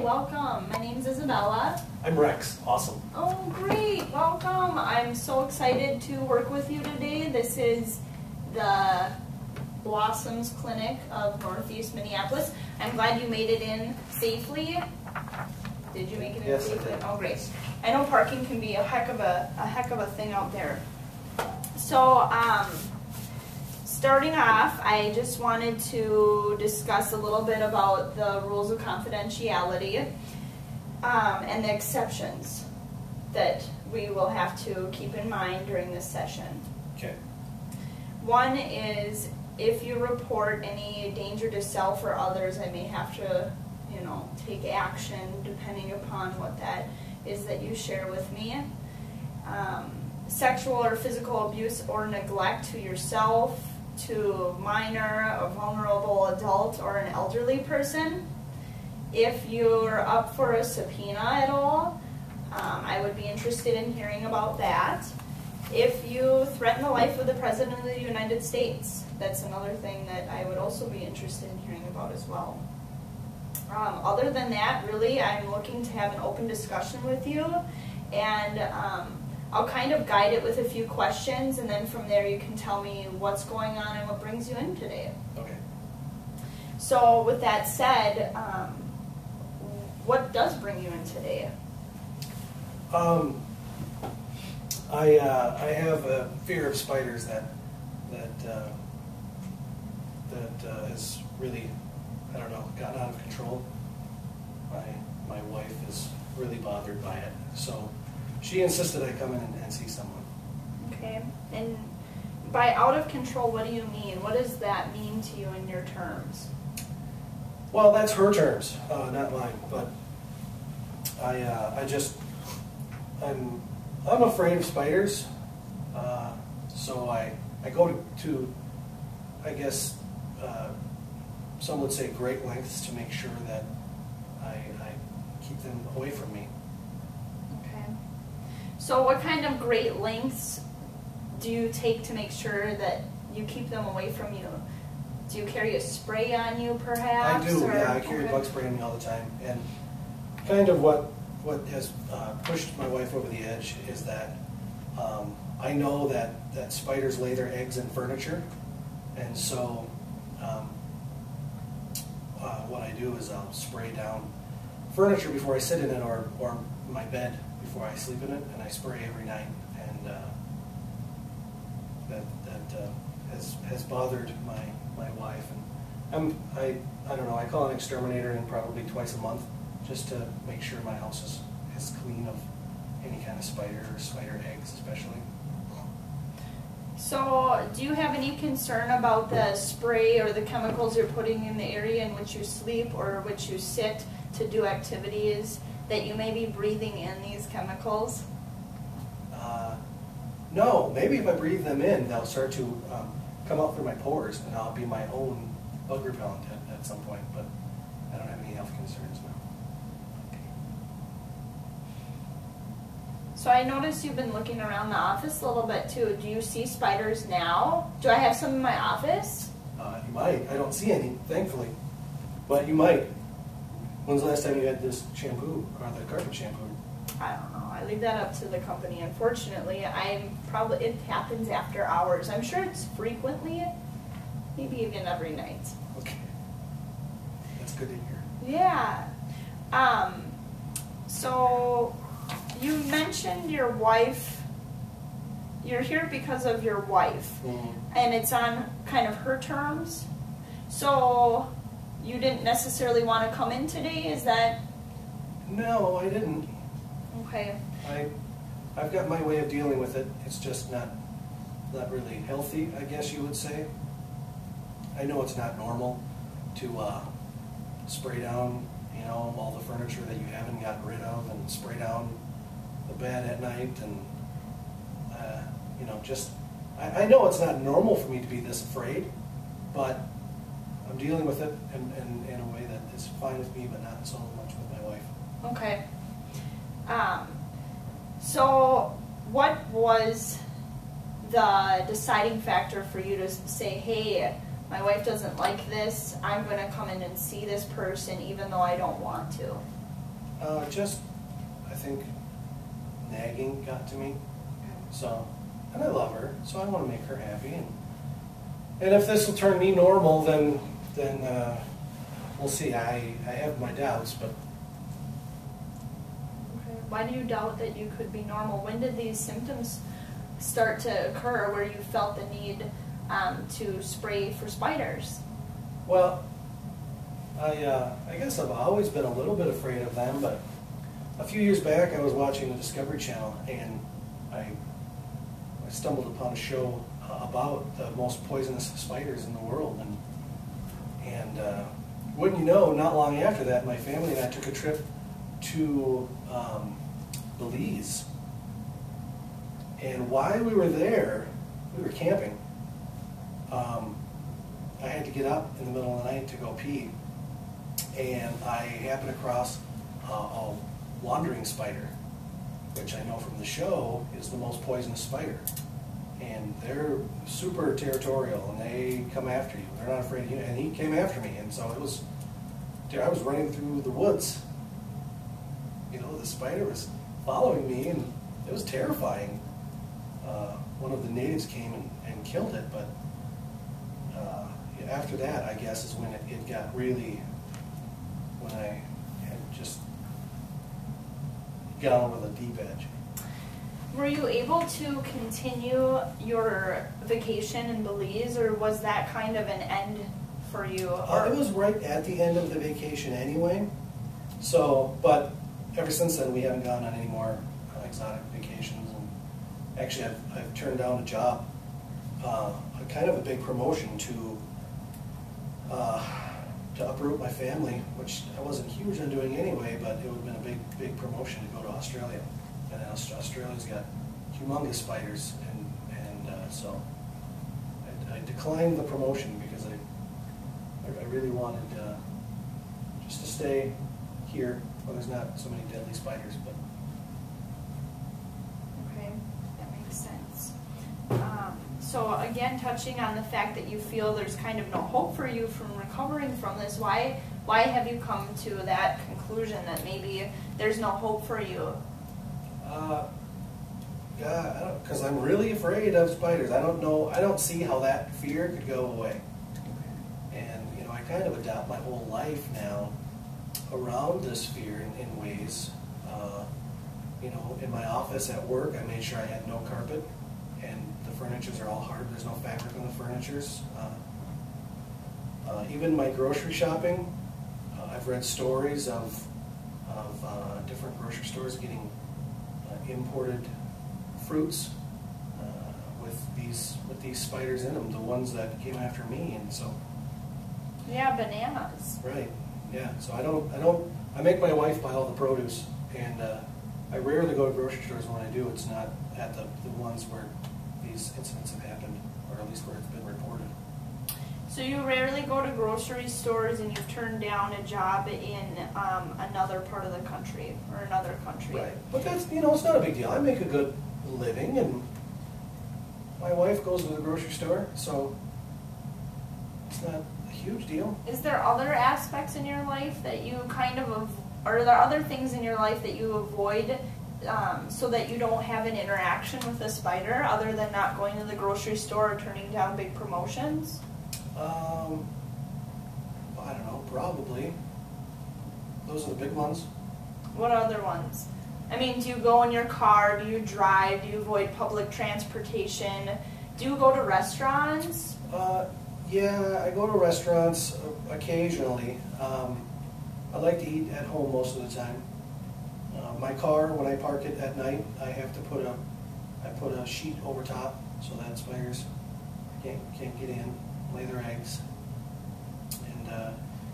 welcome. My name's Isabella. I'm Rex. Awesome. Oh, great. Welcome. I'm so excited to work with you today. This is the Blossoms Clinic of Northeast Minneapolis. I'm glad you made it in safely. Did you make it in Yes, safely? I did. Oh, great. I know parking can be a heck of a thing out there. So, starting off, I just wanted to discuss a little bit about the rules of confidentiality and the exceptions that we will have to keep in mind during this session. Okay. One is if you report any danger to self or others, I may have to, take action depending upon what that is that you share with me. Sexual or physical abuse or neglect to yourself, to a minor, a vulnerable adult, or an elderly person. If you're up for a subpoena at all, I would be interested in hearing about that. If you threaten the life of the President of the United States, that's another thing that I would also be interested in hearing about as well. Other than that, really, I'm looking to have an open discussion with you, and I'll kind of guide it with a few questions, and then from there you can tell me what's going on and what brings you in today. Okay. So with that said, what does bring you in today? I have a fear of spiders that has really, I don't know, gotten out of control. My wife is really bothered by it, so she insisted I come in and see someone. Okay, and by out of control, what do you mean? What does that mean to you in your terms? Well, that's her terms, not mine. But I'm afraid of spiders. So I go to I guess some would say great lengths to make sure that I keep them away from me. Okay. So what kind of great lengths do you take to make sure that you keep them away from you? Do you carry a spray on you, perhaps? I do, or, yeah. I carry bug spray on me all the time. And kind of what has pushed my wife over the edge is that I know that spiders lay their eggs in furniture, and so what I do is I'll spray down furniture before I sit in it, or my bed before I sleep in it, and I spray every night, and that has bothered my wife. And I don't know, I call an exterminator in probably twice a month just to make sure my house is clean of any kind of spider or spider eggs especially. So do you have any concern about the spray or the chemicals you're putting in the area in which you sleep or which you sit to do activities, that you may be breathing in these chemicals? No, maybe if I breathe them in, they'll start to come out through my pores, and I'll be my own bug repellent at some point, but I don't have any health concerns now. So I noticed you've been looking around the office a little bit too. Do you see spiders now? Do I have some in my office? You might. I don't see any, thankfully, but you might. When's the last time you had this shampoo, or the carpet shampoo? I don't know. I leave that up to the company. Unfortunately, it happens after hours. I'm sure it's frequently, maybe even every night. Okay. That's good to hear. Yeah. So you mentioned your wife. You're here because of your wife, and it's on kind of her terms. So you didn't necessarily want to come in today, is that? No, I didn't. Okay. I've got my way of dealing with it. It's just not really healthy, I guess you would say. I know it's not normal to spray down, all the furniture that you haven't gotten rid of, and spray down the bed at night, and I know it's not normal for me to be this afraid, but I'm dealing with it in a way that is fine with me, but not so much with my wife. Okay. So what was the deciding factor for you to say, hey, my wife doesn't like this, I'm going to come in and see this person even though I don't want to? Just, I think, nagging got to me. So, and I love her, so I want to make her happy. And if this will turn me normal, then we'll see. I have my doubts, but. Okay. Why do you doubt that you could be normal? When did these symptoms start to occur where you felt the need to spray for spiders? Well, I guess I've always been a little bit afraid of them, but a few years back I was watching the Discovery Channel and I stumbled upon a show about the most poisonous spiders in the world, and wouldn't you know, not long after that, my family and I took a trip to Belize, and while we were there, we were camping. I had to get up in the middle of the night to go pee, and I happened across a wandering spider, which I know from the show is the most poisonous spider. And they're super territorial, and they come after you. They're not afraid of you. And he came after me, and so it was. I was running through the woods. You know, the spider was following me, and it was terrifying. One of the natives came and killed it, but after that, I guess, is when it got really. When I had just gone over the deep edge. Were you able to continue your vacation in Belize, or was that kind of an end for you? It was right at the end of the vacation anyway. So, but ever since then, we haven't gone on any more exotic vacations. And actually, I've turned down a job, kind of a big promotion to uproot my family, which I wasn't huge on doing anyway, but it would have been a big promotion to go to Australia. And Australia's got humongous spiders, and so I declined the promotion because I really wanted just to stay here where there's not so many deadly spiders. But okay, that makes sense. So again, touching on the fact that you feel there's kind of no hope for you from recovering from this, why have you come to that conclusion that maybe there's no hope for you? Yeah, because I'm really afraid of spiders. I don't see how that fear could go away. And, you know, I kind of adopt my whole life now around this fear in ways. You know, in my office at work, I made sure I had no carpet, and the furnitures are all hard. There's no fabric on the furnitures. Even my grocery shopping, I've read stories of different grocery stores getting imported fruits with these spiders in them, the ones that came after me, and so. Yeah, bananas. Right. Yeah. So I make my wife buy all the produce, and I rarely go to grocery stores. When I do, it's not at the ones where these incidents have happened, or at least where it's been reported. So you rarely go to grocery stores, and you've turned down a job in another part of the country or another country. Right, but that's, you know, it's not a big deal. I make a good living, and my wife goes to the grocery store, so it's not a huge deal. Is there other aspects in your life that you kind of, or are there other things in your life that you avoid so that you don't have an interaction with a spider, other than not going to the grocery store or turning down big promotions? I don't know, probably. Those are the big ones. What other ones? I mean, do you go in your car? Do you drive? Do you avoid public transportation? Do you go to restaurants? Yeah, I go to restaurants occasionally. I like to eat at home most of the time. My car, when I park it at night, I put a sheet over top so that spiders can't get in, lay their eggs. And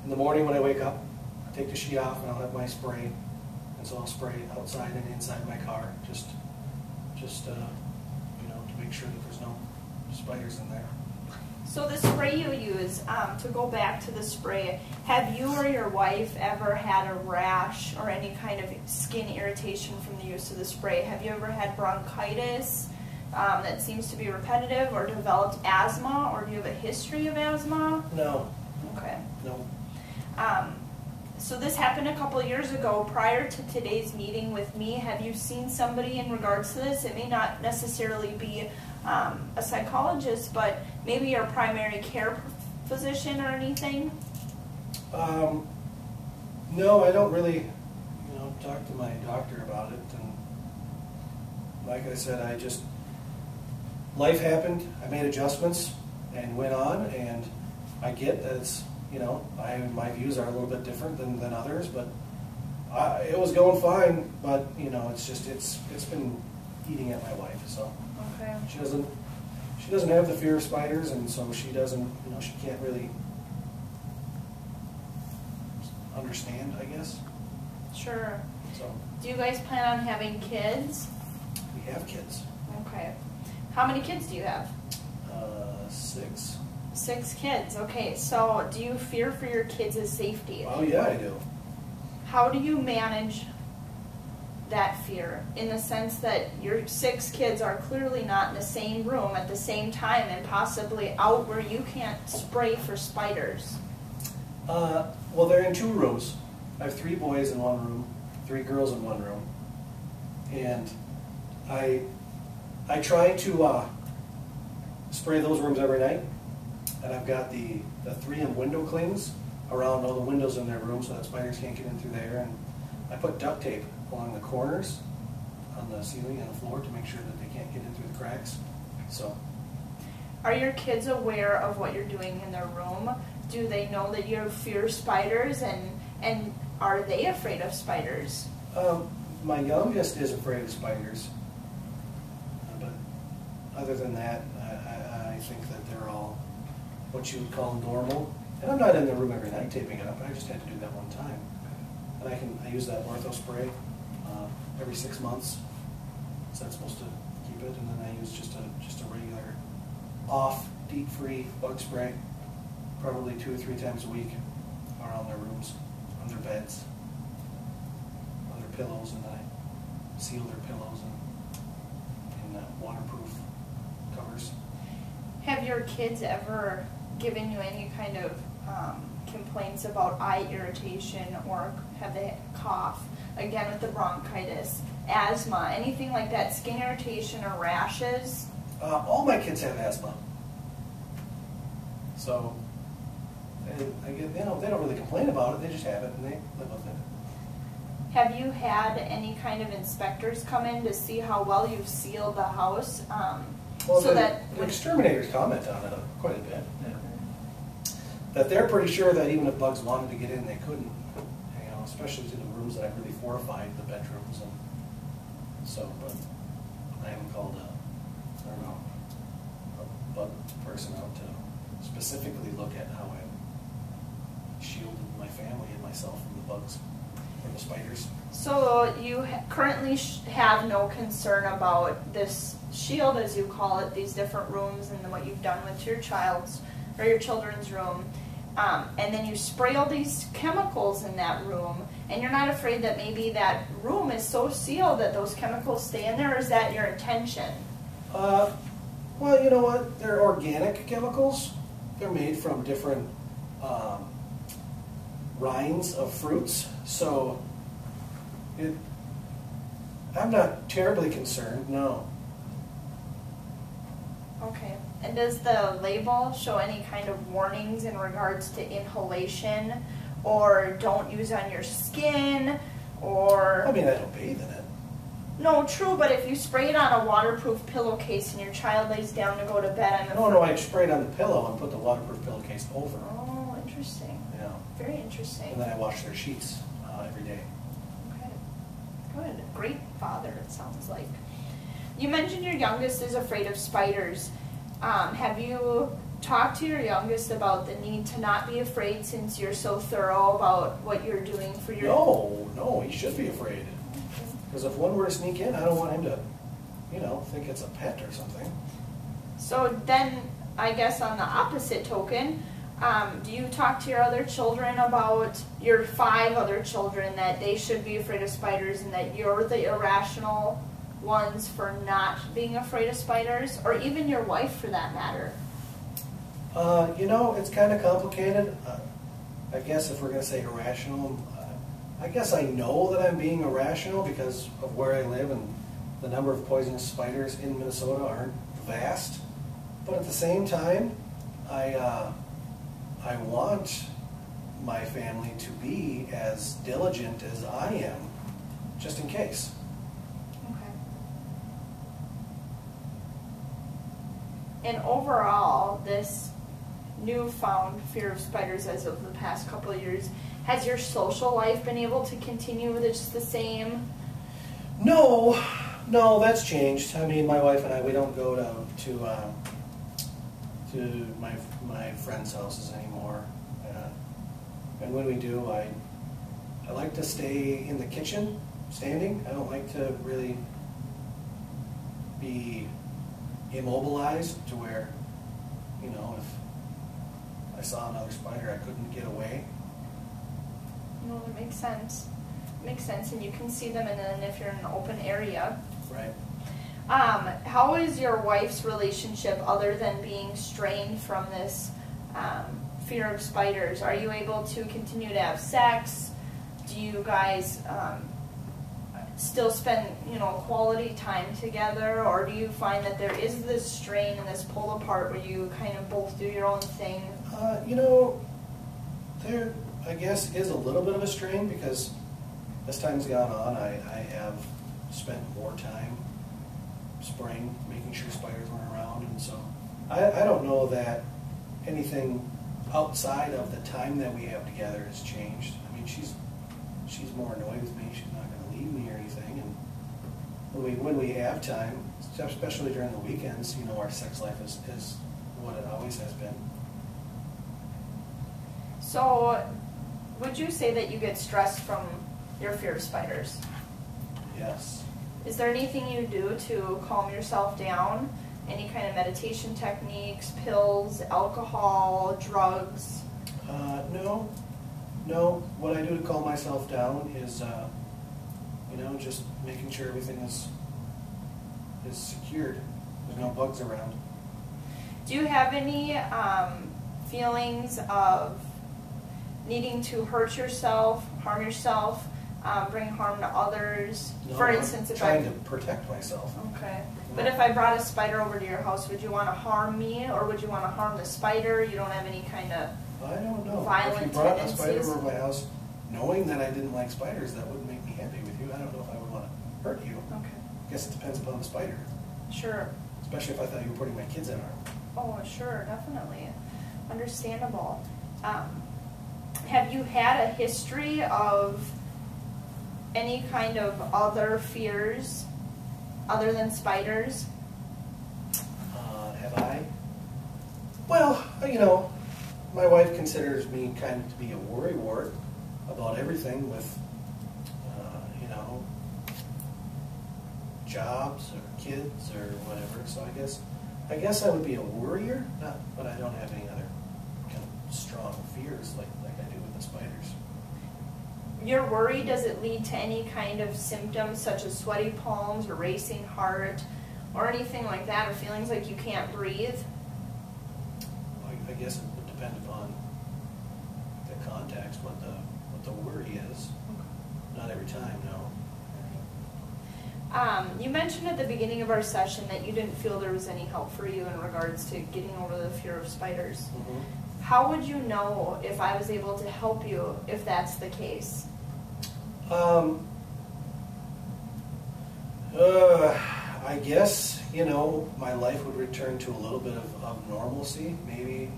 in the morning when I wake up, I take the sheet off and I'll have my spray. And so I'll spray outside and inside my car, just you know, to make sure that there's no spiders in there. So the spray you use, to go back to the spray, have you or your wife ever had a rash or any kind of skin irritation from the use of the spray? Have you ever had bronchitis that seems to be repetitive, or developed asthma, or do you have a history of asthma? No. Okay. No. So this happened a couple of years ago. Prior to today's meeting with me, have you seen somebody in regards to this? It may not necessarily be a psychologist, but maybe your primary care physician or anything? No, I don't really, talk to my doctor about it. And like I said, life happened. I made adjustments and went on, and I get that it's, my views are a little bit different than others, but it was going fine. But it's been eating at my wife. So okay. She doesn't have the fear of spiders, and so she doesn't, she can't really understand, I guess. Sure. So do you guys plan on having kids? we have kids. Okay. How many kids do you have? 6. 6 kids. Okay, so do you fear for your kids' safety? Oh yeah, I do. How do you manage that fear, in the sense that your 6 kids are clearly not in the same room at the same time and possibly out where you can't spray for spiders? Well, they're in 2 rooms. I have 3 boys in 1 room, 3 girls in 1 room, and I try to spray those rooms every night. And I've got the 3M window clings around all the windows in their room so that spiders can't get in through there. And I put duct tape along the corners on the ceiling and the floor to make sure that they can't get in through the cracks. So, are your kids aware of what you're doing in their room? Do they know that you fear spiders, and are they afraid of spiders? My youngest is afraid of spiders, but other than that, I think that they're all what you would call normal. And I'm not in the room every night taping it up. I just had to do that one time. And I use that ortho spray every 6 months. So that's supposed to keep it. And then I use just a regular off, deep-free bug spray, probably 2 or 3 times a week around their rooms, on their beds, on their pillows, and then I seal their pillows in waterproof covers. Have your kids ever given you any kind of complaints about eye irritation, or have they cough, again with the bronchitis, asthma, anything like that, skin irritation or rashes? All my kids have asthma. So, they don't really complain about it, they just have it and they live with it. Have you had any kind of inspectors come in to see how well you've sealed the house? Well, so the exterminators comment on it quite a bit. Yeah. That they're pretty sure that even if bugs wanted to get in, they couldn't. Especially to the rooms that I've really fortified, the bedrooms, and so. But I haven't called a bug person out to specifically look at how I shielded my family and myself from the bugs or the spiders. So you currently have no concern about this shield, as you call it, these different rooms, and what you've done with your children's room, and then you spray all these chemicals in that room, and you're not afraid that maybe that room is so sealed that those chemicals stay in there, or is that your intention? Well, you know what? They're organic chemicals. They're made from different rinds of fruits, so I'm not terribly concerned, no. Okay. And does the label show any kind of warnings in regards to inhalation, or don't use on your skin, or... I mean, I don't bathe in it. No, true, but if you spray it on a waterproof pillowcase and your child lays down to go to bed... No, I spray it on the pillow and put the waterproof pillowcase over. Oh, interesting. Yeah. Very interesting. And then I wash their sheets every day. Okay. Good. Great father, it sounds like. You mentioned your youngest is afraid of spiders. Have you talked to your youngest about the need to not be afraid, since you're so thorough about what you're doing for your... No, he should be afraid. Because if one were to sneak in, I don't want him to, think it's a pet or something. So then, I guess on the opposite token, do you talk to your other children about your 5 other children, that they should be afraid of spiders and that you're the irrational ones for not being afraid of spiders, or even your wife for that matter? It's kind of complicated. I guess if we're going to say irrational, I guess I know that I'm being irrational because of where I live and the number of poisonous spiders in Minnesota aren't vast. But at the same time, I want my family to be as diligent as I am, just in case. Okay. And overall, this newfound fear of spiders as of the past couple of years, has your social life been able to continue with it just the same? No, that's changed. I mean, my wife and I, we don't go to my friends' houses anymore. And when we do, I like to stay in the kitchen, standing. I don't like to really be immobilized to where, you know, if I saw another spider, I couldn't get away. No, that makes sense. Makes sense, and you can see them, and then if you're in an open area. Right. How is your wife's relationship other than being strained from this fear of spiders? Are you able to continue to have sex? Do you guys still spend, quality time together, or do you find that there is this strain and this pull apart where you kind of both do your own thing? There, I guess, is a little bit of a strain because as time's gone on, I have spent more time spraying, making sure spiders weren't around, and so I don't know that anything outside of the time that we have together has changed. I mean, she's more annoyed with me. She's not going to leave me or anything, and when we have time, especially during the weekends, our sex life is what it always has been. So, would you say that you get stressed from your fear of spiders? Yes. Is there anything you do to calm yourself down? Any kind of meditation techniques, pills, alcohol, drugs? No. What I do to calm myself down is, just making sure everything is secured. There's no bugs around. Do you have any feelings of needing to hurt yourself, harm yourself, bring harm to others? No, for instance, I'm trying to protect myself. Okay. But if I brought a spider over to your house, would you want to harm me, or would you want to harm the spider? You don't have any kind of I don't know. violent If you brought tendencies? a spider over to my house, knowing that I didn't like spiders, that wouldn't make me happy with you. I don't know if I would want to hurt you. Okay. I guess it depends upon the spider. Sure. Especially if I thought you were putting my kids in harm. Oh, sure, definitely. Understandable. Have you had a history of any kind of other fears other than spiders? Have I? Well, my wife considers me kind of to be a worrywart about everything with, jobs or kids or whatever. So I guess I would be a worrier, but I don't have any other kind of strong fears like I do with the spiders. Your worry, does it lead to any kind of symptoms such as sweaty palms or racing heart or anything like that, or feelings like you can't breathe? I guess it would depend upon the context, what the worry is. Not every time, no. You mentioned at the beginning of our session that you didn't feel there was any help for you in regards to getting over the fear of spiders. Mm-hmm. How would you know if I was able to help you if that's the case? I guess, my life would return to a little bit of normalcy. Maybe,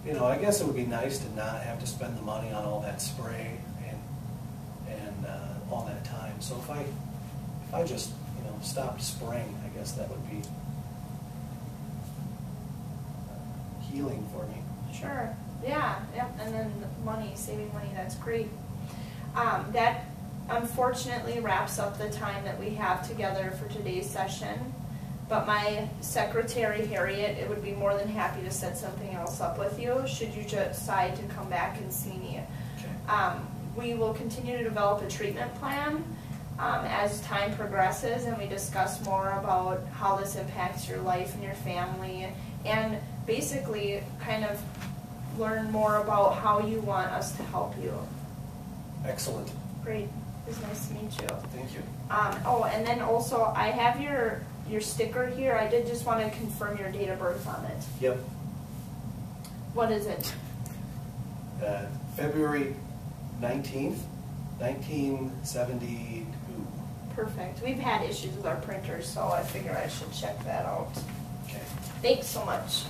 I guess it would be nice to not have to spend the money on all that spray and all that time. So if I just, stopped spraying, I guess that would be healing for me. Sure. Yeah. And then saving money, that's great. That unfortunately wraps up the time that we have together for today's session. But my secretary, Harriet, would be more than happy to set something else up with you should you decide to come back and see me. Okay. We will continue to develop a treatment plan as time progresses, and we discuss more about how this impacts your life and your family, and basically kind of learn more about how you want us to help you. Excellent. Great. It was nice to meet you. Thank you. Oh, and then also, I have your sticker here. I did just want to confirm your date of birth on it. Yep. What is it? February 19th, 1972. Perfect. We've had issues with our printers, so I figure I should check that out. Okay. Thanks so much.